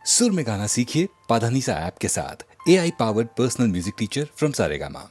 सुर में गाना सीखिए पाधानीसा ऐप के साथ। AI powered personal music teacher from Saregama.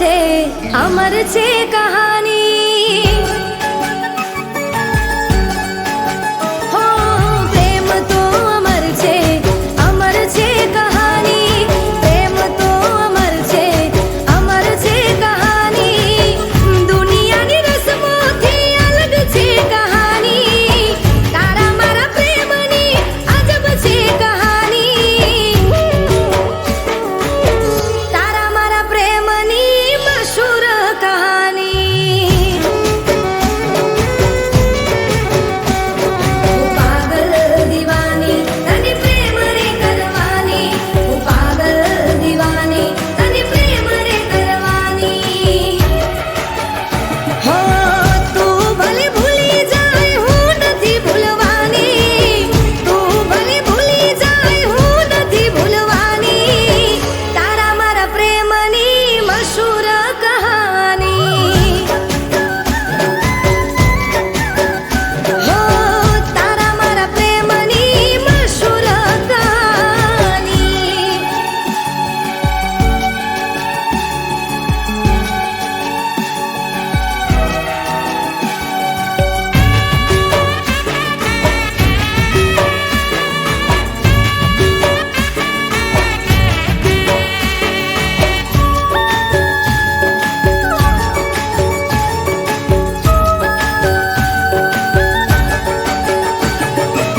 છે, અમર છે કહાની. હો પ્રેમ તો અમર છે, અમર છે કહાની. પ્રેમ તો અમર છે, અમર છે કહાની. દુનિયાની રસમોથી અલગ છે કહાની. તારા મારા પ્રેમની અજબ છે કહાની. તારા મારા પ્રેમની મશહૂર કહાની. હું પાગલ દીવાની તને પ્રેમ રે કરવાની. હું પાગલ દીવાની તને પ્રેમ રે કરવાની. હો તું ભલે ભૂલી જાય હું નથી ભૂલવાની. તું ભલે ભૂલી જાય હું નથી ભૂલવાની. તારા મારા પ્રેમની મશહૂર કહાની. હો તારા મારા પ્રેમની મશહૂર કહાની.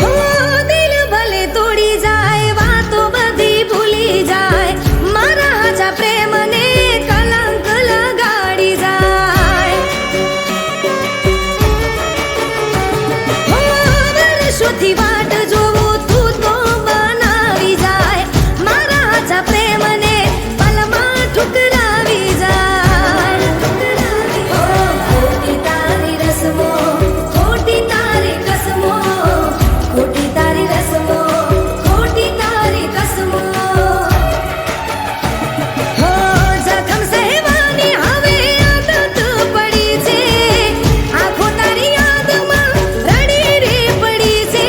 હો દિલ ભલે તોડી જાય, વાતો બધી ભૂલી જાય. મારા હાચા પ્રેમને કલંક લગાડી જાય. હો વર્ષોથી વાટ જોવું તું તો બનાવી જાય. મારા હાચા પ્રેમને પલમાં ઠુકરાવી જાય. હો ખોટી તારી રસમો, ખોટી તારી કસમો. ખોટી તારી રસમો, ખોટી તારી કસમો. હો જખમ સહેવાની હવે આદત પડી છે. આંખો તારી યાદમાં રડી રે પડી છે.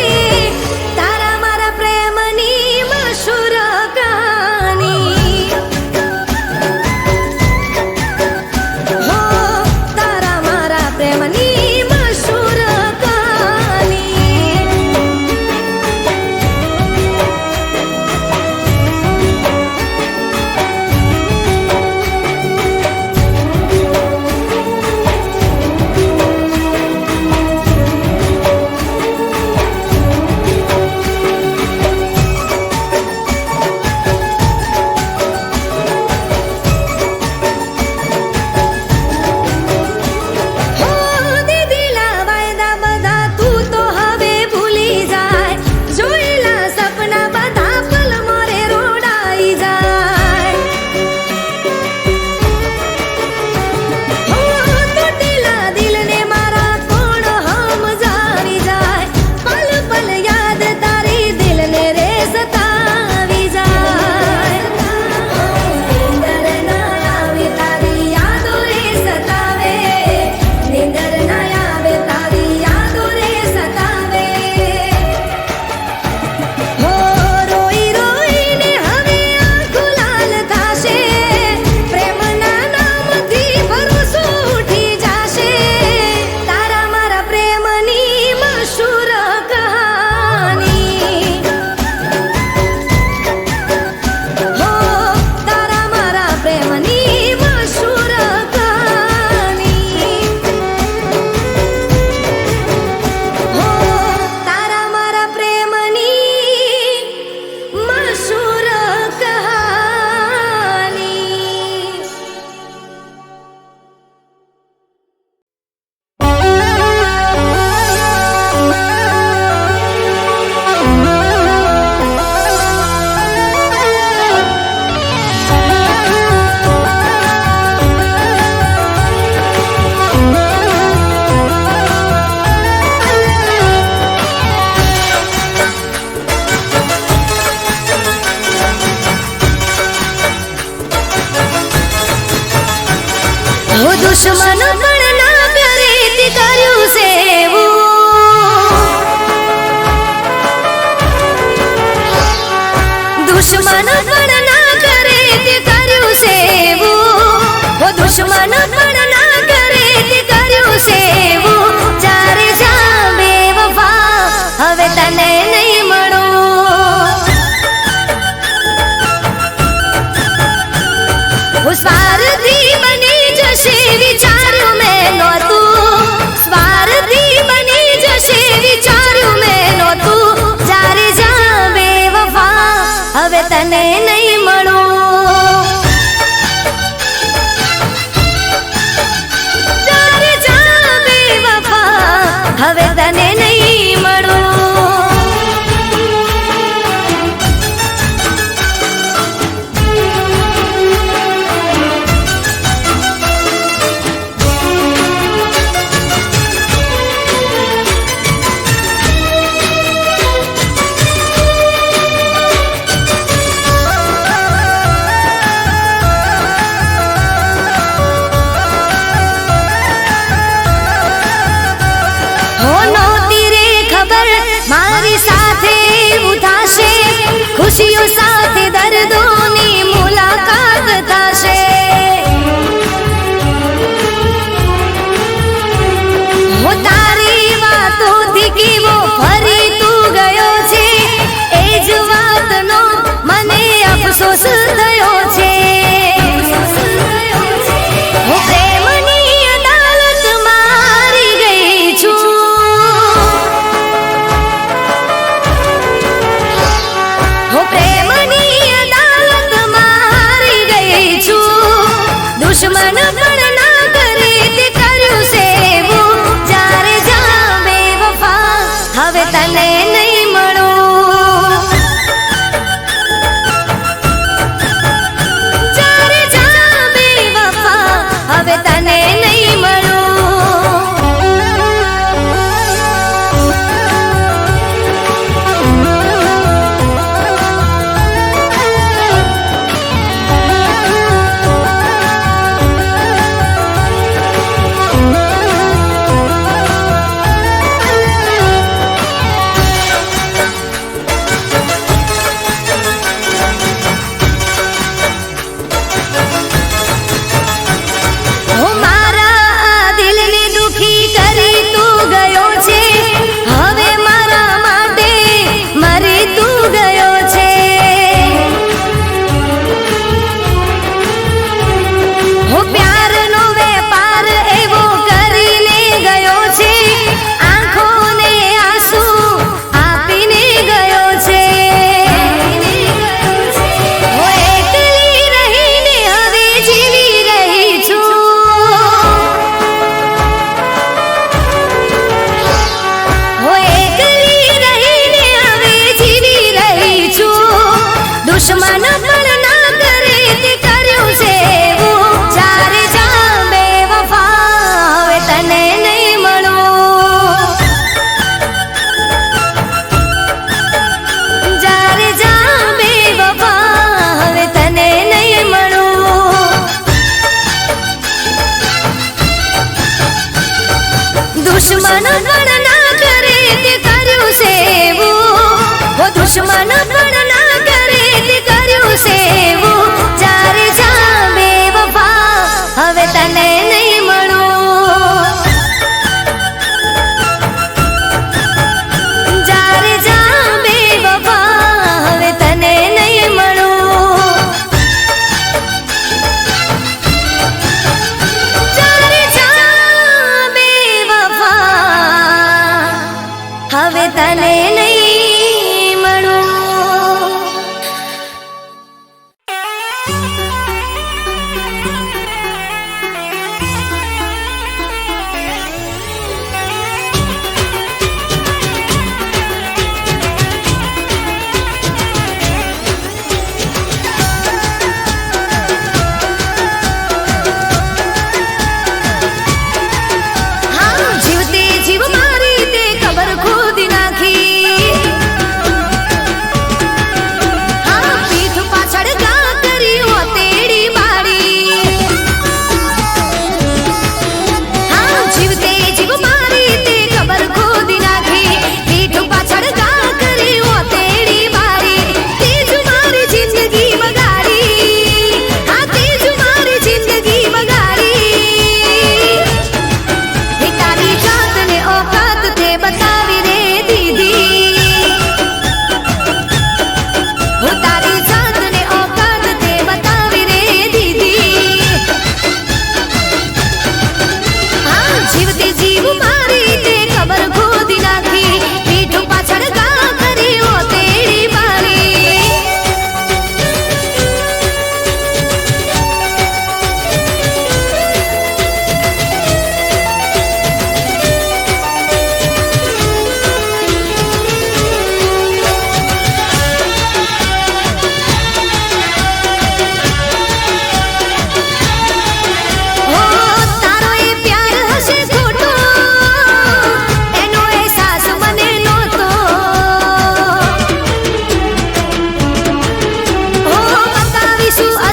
તારા મારા પ્રેમની મશહૂર કહાની. હો તારા મારા પ્રેમની મશહૂર કહાની. હો દીદીલા વાયદા બધા તું તો હવે ભૂલી જાય. જોયેલા સપના બધા પલ મોરે રોડાઈ જાય. હો તૂટેલા દિલને મારા કોણ સમજાવી જાય. પલ પલ યાદ તારી દિલને રે સતાવી જાય. નીંદર ના આવે તારી યાદો રે સતાવે. નીંદર ના આવે તારી યાદો રે સતાવે. હો રોઈ રોઈને હવે આંખો લાલ થાશે. પ્રેમના નામથી ભરોસો ઉઠી જાશે. તારા મારા પ્રેમની મશહૂર કહાની. હો તારા મારા પ્રેમની મશહૂર કહાની. હો તારા મારા પ્રેમની મશહૂર કહાની. હો દુશ્મનો પણ ના કરે તે કર્યું સેવું. દુશ્મનો પણ ના કરે તે કર્યું સેવું. હો સ્વાર્થી બની જશે વિચાર્યું મેં નહોતું, સ્વાર્થી બની જશે વિચાર્યું મેં નહોતું. જ્યારે જા બેવફા હવે તને નહીં મળું, જ્યારે જા બેવફા હવે તને નહીં મળું. મારી સાથે એવું થશે, ખુશીઓ સાથે દર્દોની મુલાકાત થશે. હું તારી વાતોથી કેવો ફરી તું ગયો છે, એ જ વાતનો મને અફસોસ થયો છે. હું પ્રેમની અદાલતમાં હારી ગઈ છું, હું પ્રેમની અદાલતમાં હારી ગઈ છું. દુશ્મન પણ ના કરે તે કર્યું છે એવું. જ્યારે જા બેવફા હવે તને નહીં મળું, જ્યારે જા બેવફા હવે તને નહીં મળું. દુશ્મન પણ ના કરે તે કર્યું છે એવું. જ્યારે જા બેવફા હવે તને નહીં મળું, જ્યારે જા બેવફા હવે તને નહીં મળું. દુશ્મન પણ ના કરે તે કર્યું છે એવું. દુશ્મન પણ ના કરે તે કર્યું છે એવું. જ્યારે જા બેવફા હવે તને નહીં મળું, જ્યારે જા બેવફા હવે તને નહીં મળું, જ્યારે જા બેવફા હવે તને નહીં મળું.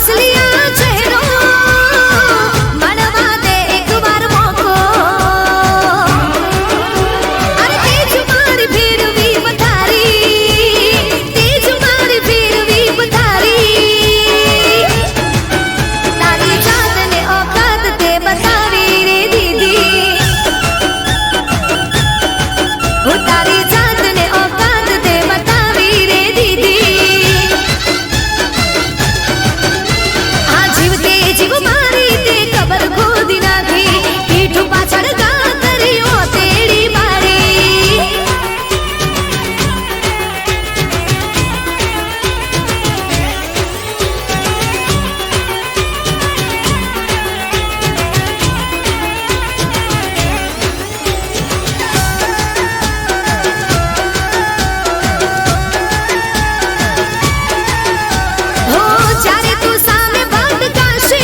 અસલિયા ચહેરો મળવા દે એકવાર મોકો. અરે તેજ મારી ફેરવી પથારી, તેજ મારી ફેરવી પથારી. તારી જાતને ઓકાત તે બતાવી રે દીદી. હું તારી જાતને ઓકાત તે બતાવી રે દીદી. આ જીવતે જીવ મારી તે કબર ખોદી નાખી, પીઠ પાછળ ગા કર્યો તેડી મારી. હો જ્યારે તું સામે ભટકાશે,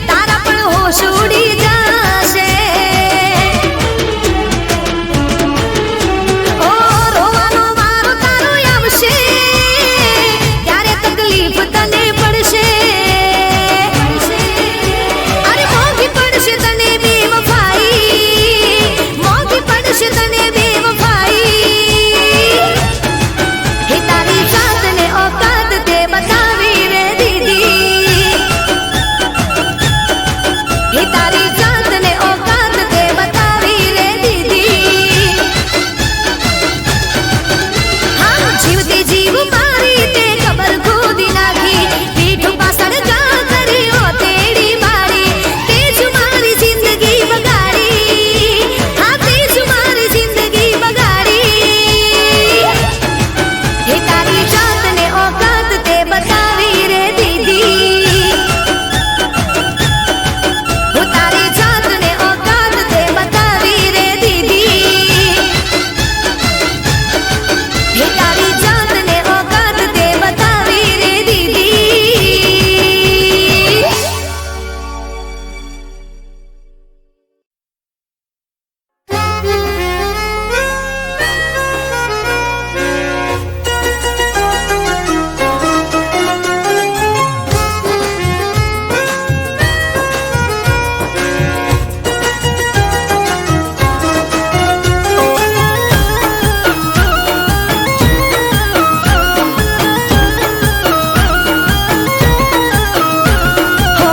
તારા પણ હોશ ઉડી જાશે. ઓ રોવાનો વારો તારો આવશે, ત્યારે તકલીફ તને પડશે. અરે મોંઘી પડશે તને બેવફાઈ, મોંઘી પડશે તને બેવફાઈ. હે તારી જાતને ઓકાત તે બતાવી રે દીદી. હે તારી જાતને ઓકાત તે બતાવી રે દીદી. હા જીવતી જીવ મારી તે કબર ખોદી નાખી, પીઠ પાછળ ગા કર્યો તેડી મારી. તેજ મારી જિંદગી બગાડી, હા તેજ મારી જિંદગી બગાડી. હે તારી જાતને ઓકાત તે બતાવી રે દીદી. હું તારી જાતને ઓકાત તે બતાવી રે દીદી. હે તારી જાતને ઓકાત તે બતાવી રે દીદી. હો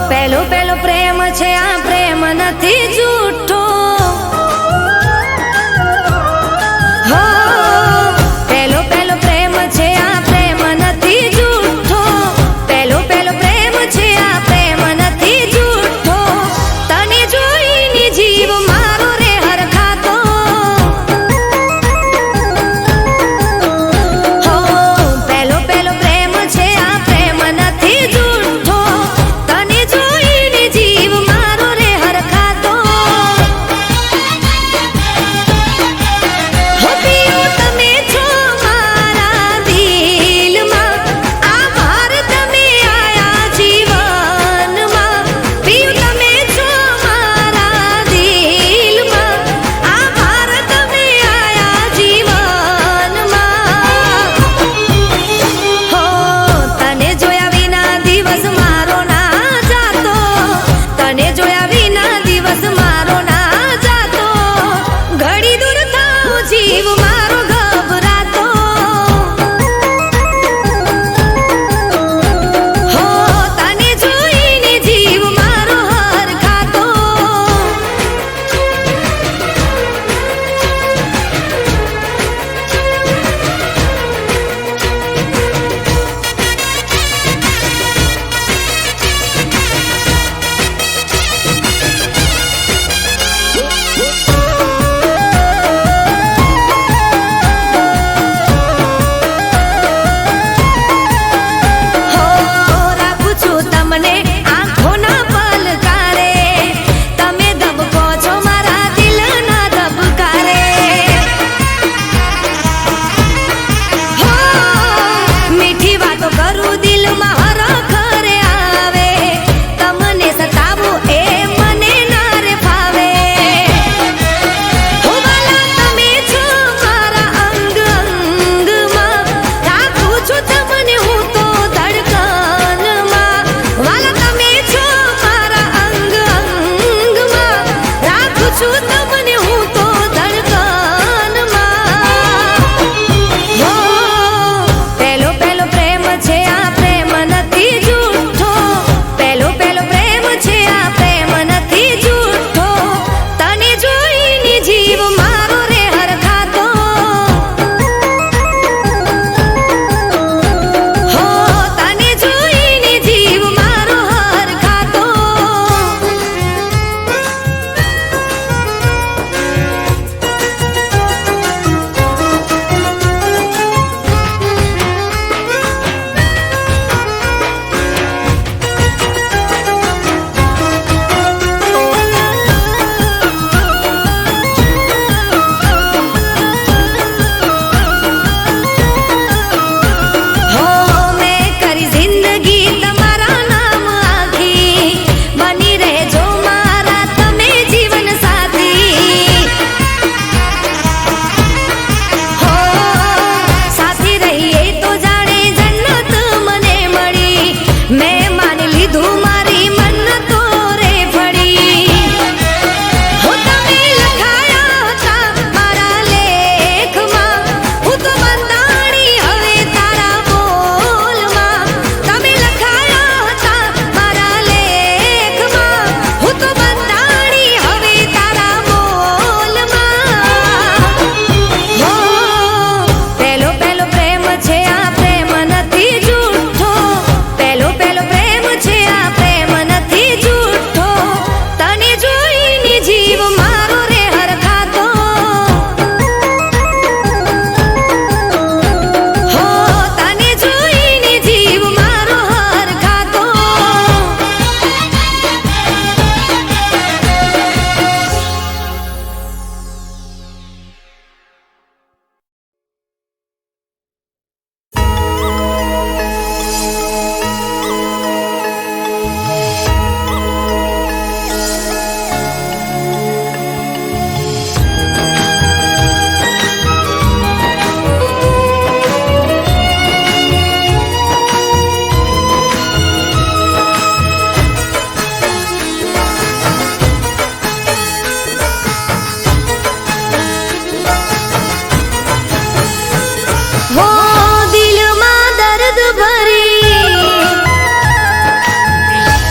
પહેલો પહેલો પ્રેમ છે આ પ્રેમ નથી જૂઠો. હો પહેલો પહેલો પ્રેમ છે આ પ્રેમ નથી જૂઠો. પહેલો પહેલો પ્રેમ છે આ પ્રેમ નથી જૂઠો. તને જોઈને જીવ મારો રે હરખાતો. હો પહેલો પહેલો પ્રેમ છે આ પ્રેમ નથી જૂઠો. તને જોઈને જીવ મારો રે હરખાતો.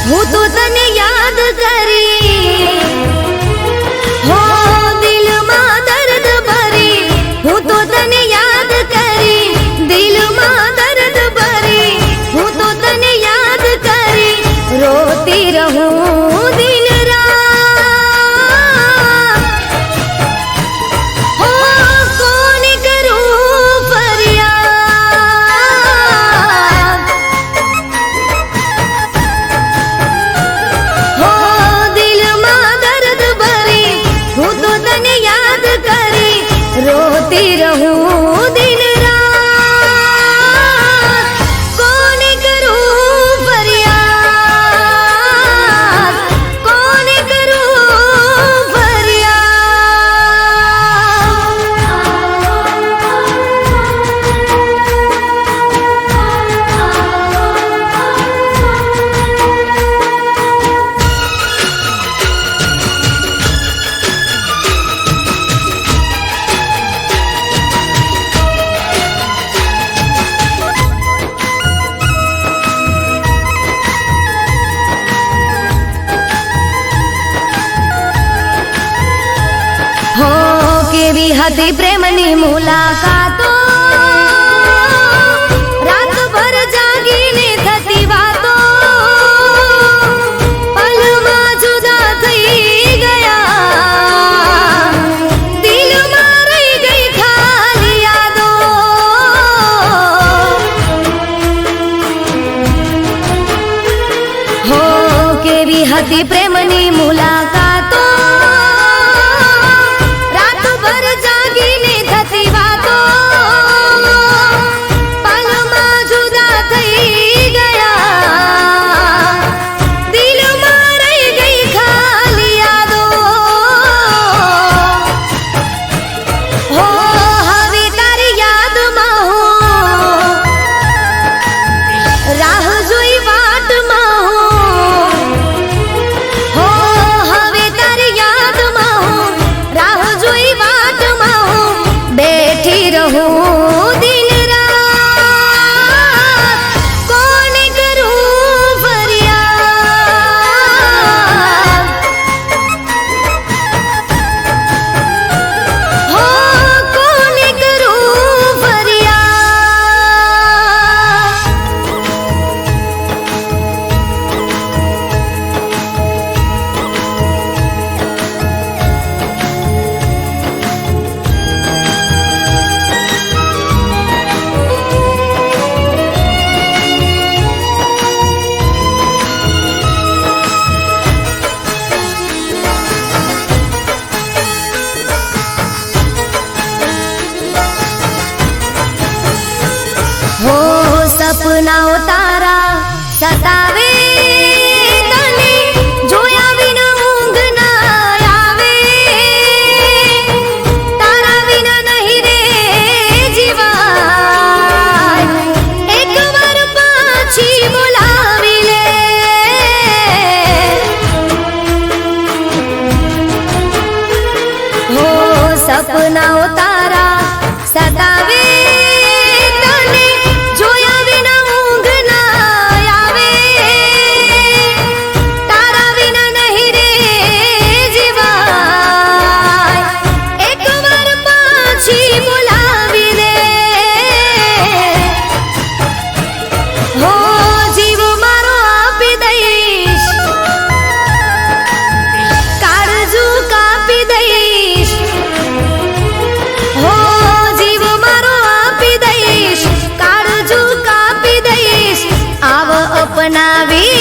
હું તો તને યાદ કરી હો દિલમાં દર્દ ભરી હું તો તને યાદ કરી દિલમાં દર્દ ભરી હું તો તને યાદ કરી રોતી રહું દિન રાત હો કોને કરું ફરિયાદ હો દિલમાં દર્દ ભરી હું તો તને યાદ કરી રોતી રહું દિન રાત કોને કરું ફરિયાદ કોને કરું હો કેવી હતી પ્રેમની મુલાકાતો રાતભર જાગીને થતી વાતો પલમાં જુદા થઈ ગયા દિલમાં રહી ગઈ ખાલી યાદો હો કેવી હતી પ્રેમની મુલાકાતો રાતભર જાગીને થતી વાતો પલમાં જુદા થઈ ગયા દિલમાં રહી ગઈ ખાલી યાદો હો હવે તારી યાદમાં હું રાહ જોઈ વાટમાં હું હો હવે તારી યાદમાં હું રાહ જોઈ વાટમાં હું બેઠી રહું દિન રાત કોને કરું ફરિયાદ હો કોને કરું ફરિયાદ હો સપનાઓ તારા સતાવે તને જોયા વિના ઊંઘ ના આવે તારા વિના નહીં રે જીવાય એકવાર પાછી બોલાવી લે હો સપનાઓ તારા સતાવે તને જોયા વિના ઊંઘ ના આવે તારા વિના નહીં રે જીવાય એકવાર પાછી બોલાવી લે હો જીવ મારો આપી દઈશ કાળજુ કાપી દઈશ હો જીવ મારો આપી દઈશ કાળજુ કાપી દઈશ આવ અપનાવી